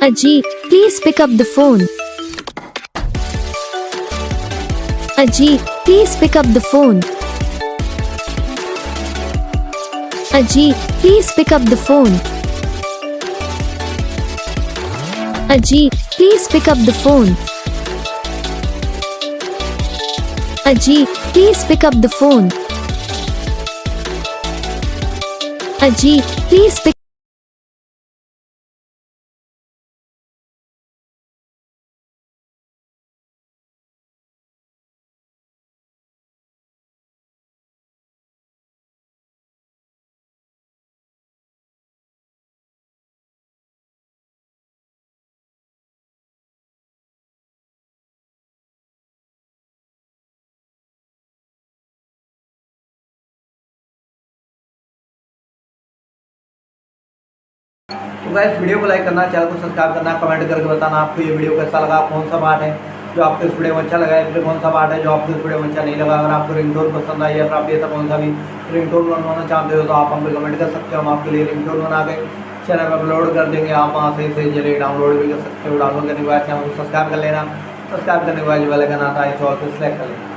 Ajit, please pick up the phone. Ajit, please pick up the phone. Ajit, please pick up the phone. Ajit, please pick up the phone. Ajit, please pick up the phone. Ajit, please pick तो guys video को like करना, channel को subscribe करना, comment करके बताना आपको ये video कैसा लगा, कौन सा पार्ट है जो आपको इस वीडियो में अच्छा लगा है, फिर कौन सा पार्ट है जो आपको इस वीडियो में अच्छा नहीं लगा। अगर आपको रिंगटोन पसंद आई या फिर आप ऐसा कौन सा भी रिंगटोन बनवाना चाहते हो तो आप हमको कमेंट कर सकते हो। हम आपके लिए रिंगटोन बना के चैनल पर अपलोड कर देंगे। आप वहाँ से इसे जल्दी डाउनलोड भी कर सकते हो। डाउनलोड करने के बाद चैनल को सब्सक्राइब कर लेना, सब्सक्राइब करने के बाद जो बेल आइकन आता है इसे ऑल पे सेलेक्ट कर लेना।